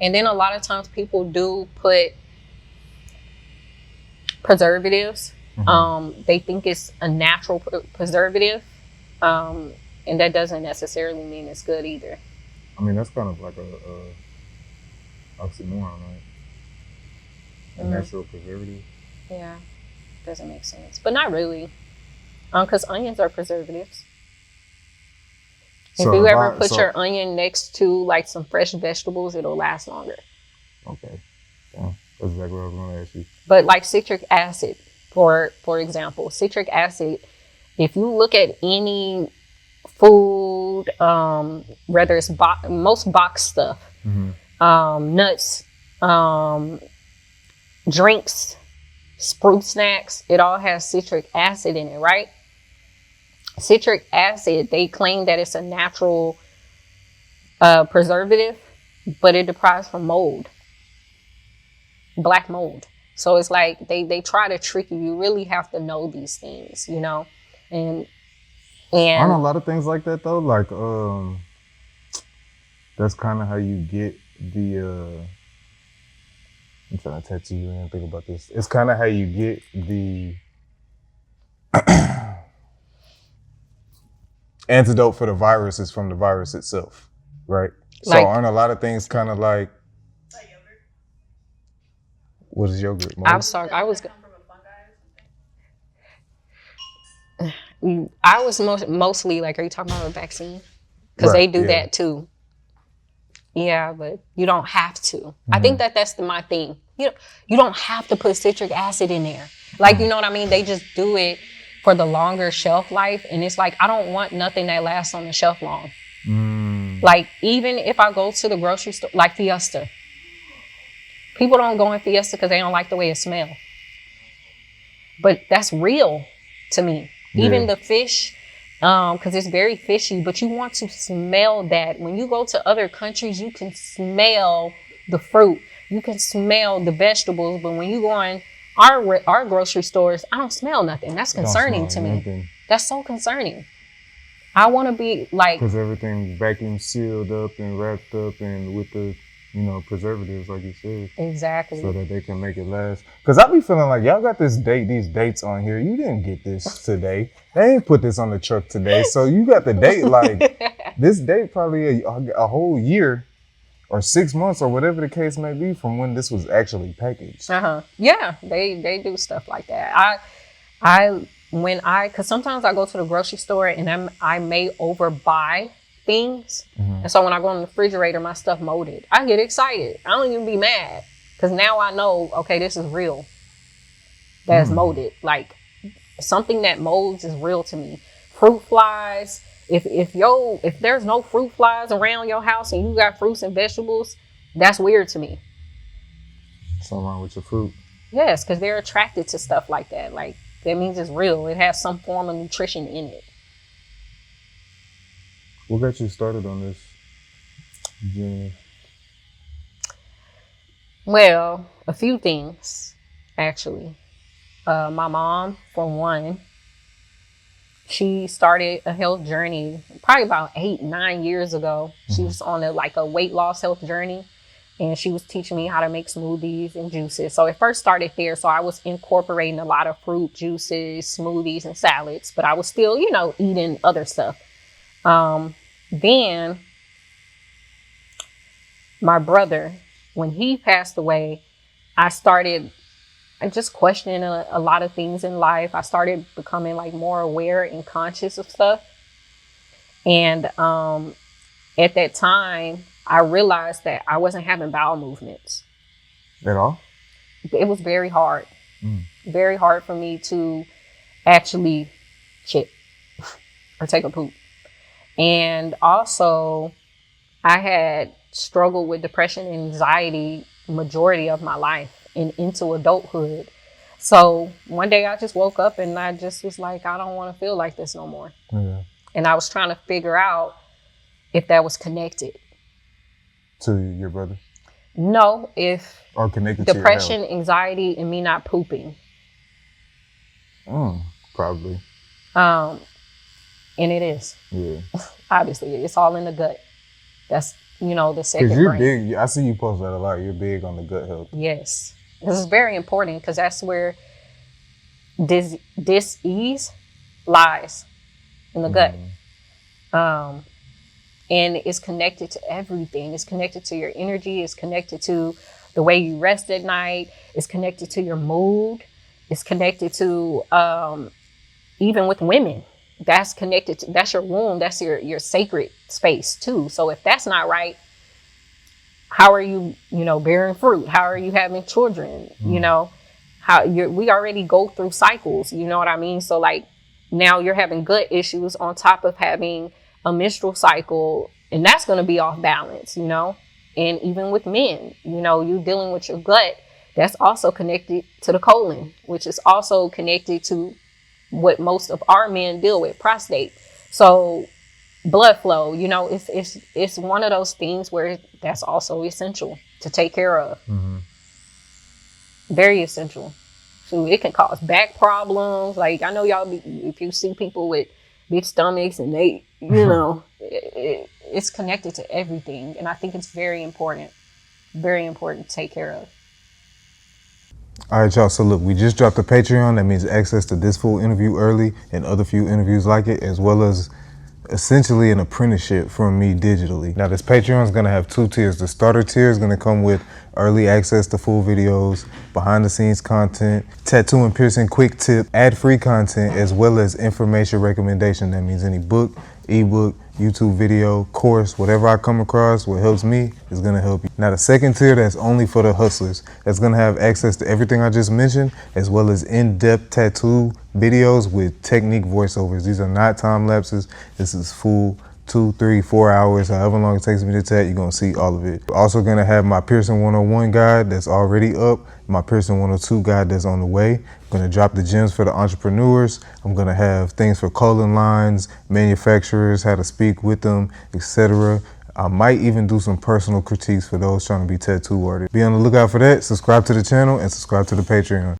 And then a lot of times people do put preservatives. They think it's a natural preservative. And that doesn't necessarily mean it's good either. I mean, that's kind of like a oxymoron, right? A natural preservative. Yeah, doesn't make sense. But not really. Because onions are preservatives. So if you ever put your onion next to like some fresh vegetables, it'll last longer. Okay. Yeah, that's exactly what I was going to ask you. But like citric acid, for example, citric acid, if you look at any food, whether it's most box stuff, nuts, drinks, fruit snacks, it all has citric acid in it, right? Citric acid, they claim that it's a natural preservative, but it deprives from mold, black mold. So it's like they try to trick you. You really have to know these things, you know? And aren't a lot of things like that though? Like that's kind of how you get the I'm trying to text you and think about this. It's kind of how you get the antidote for the virus is from the virus itself, right? So aren't a lot of things kind of like yogurt? What is yogurt? I was mostly like, are you talking about a vaccine? Because they do that too. Yeah, but you don't have to. I think that's my thing. You don't have to put citric acid in there. Like, you know what I mean? They just do it for the longer shelf life. And it's like, I don't want nothing that lasts on the shelf long. Like, even if I go to the grocery store, like Fiesta. People don't go in Fiesta because they don't like the way it smells. But that's real to me. Yeah. Even the fish, because it's very fishy, but you want to smell that. When you go to other countries, you can smell the fruit. You can smell the vegetables. But when you go in our grocery stores, I don't smell nothing. That's concerning to me. Nothing. That's so concerning. I want to be like... Because everything vacuum sealed up and wrapped up and with the, preservatives, like you said. Exactly. So that they can make it last. Because I be feeling like, y'all got these dates on here. You didn't get this today. They ain't put this on the truck today. So you got the date, like, this date probably a whole year or 6 months or whatever the case may be from when this was actually packaged. Yeah, they do stuff like that. Because sometimes I go to the grocery store and I may overbuy things. And so when I go in the refrigerator, my stuff molded. I get excited. I don't even be mad because now I know, okay, this is real. That's molded. Like, something that molds is real to me. Fruit flies. If there's no fruit flies around your house and you got fruits and vegetables, that's weird to me. Something wrong with your fruit? Yes, because they're attracted to stuff like that. Like, that means it's real. It has some form of nutrition in it. What got you started on this journey? Well, a few things, actually. My mom, for one, she started a health journey probably about 8-9 years ago. She was on a weight loss health journey. And she was teaching me how to make smoothies and juices. So it first started there. So I was incorporating a lot of fruit juices, smoothies, and salads. But I was still, eating other stuff. Then my brother, when he passed away, I started just questioning a lot of things in life. I started becoming more aware and conscious of stuff. And at that time, I realized that I wasn't having bowel movements. At all? It was very hard. Very hard for me to actually shit or take a poop. And also, I had struggled with depression and anxiety majority of my life and into adulthood. So one day I just woke up and I just was like, I don't want to feel like this no more. Yeah. And I was trying to figure out if that was connected. To your brother? No, if or connected depression, to your health. Anxiety, and me not pooping. Probably. And it is. Yeah. Obviously, it's all in the gut. That's the second Because you're brain. big. I see you post that a lot. You're big on the gut health. Yes. This is very important because that's where dis-ease lies, in the gut. And it's connected to everything. It's connected to your energy. It's connected to the way you rest at night. It's connected to your mood. It's connected to, even with women, that's connected to, that's your womb. That's your sacred space too. So if that's not right, how are you, bearing fruit? How are you having children? We already go through cycles, you know what I mean? So like now you're having gut issues on top of having a menstrual cycle, and that's going to be off balance, and even with men, you dealing with your gut, that's also connected to the colon, which is also connected to what most of our men deal with, prostate. So blood flow, it's one of those things where that's also essential to take care of. Very essential. So it can cause back problems. Like I know if you see people with big stomachs and they, it's connected to everything. And I think it's very important to take care of. All right, y'all. So look, we just dropped the Patreon. That means access to this full interview early and other few interviews like it, as well as essentially an apprenticeship from me digitally. Now this Patreon is going to have 2 tiers. The starter tier is going to come with early access to full videos, behind the scenes content, tattoo and piercing quick tip, ad-free content, as well as information recommendation. That means any book, ebook, YouTube video, course, whatever I come across, what helps me is gonna help you. Now the second tier, that's only for the hustlers. That's gonna have access to everything I just mentioned, as well as in-depth tattoo videos with technique voiceovers. These are not time lapses. This is full 2, 3, 4 hours, however long it takes me to tat, you're gonna see all of it. We're also gonna have my Piercing 101 guide that's already up, my Piercing 102 guide that's on the way. I'm gonna drop the gems for the entrepreneurs. I'm gonna have things for colon lines, manufacturers, how to speak with them, etc. I might even do some personal critiques for those trying to be tattoo artists. Be on the lookout for that. Subscribe to the channel and subscribe to the Patreon.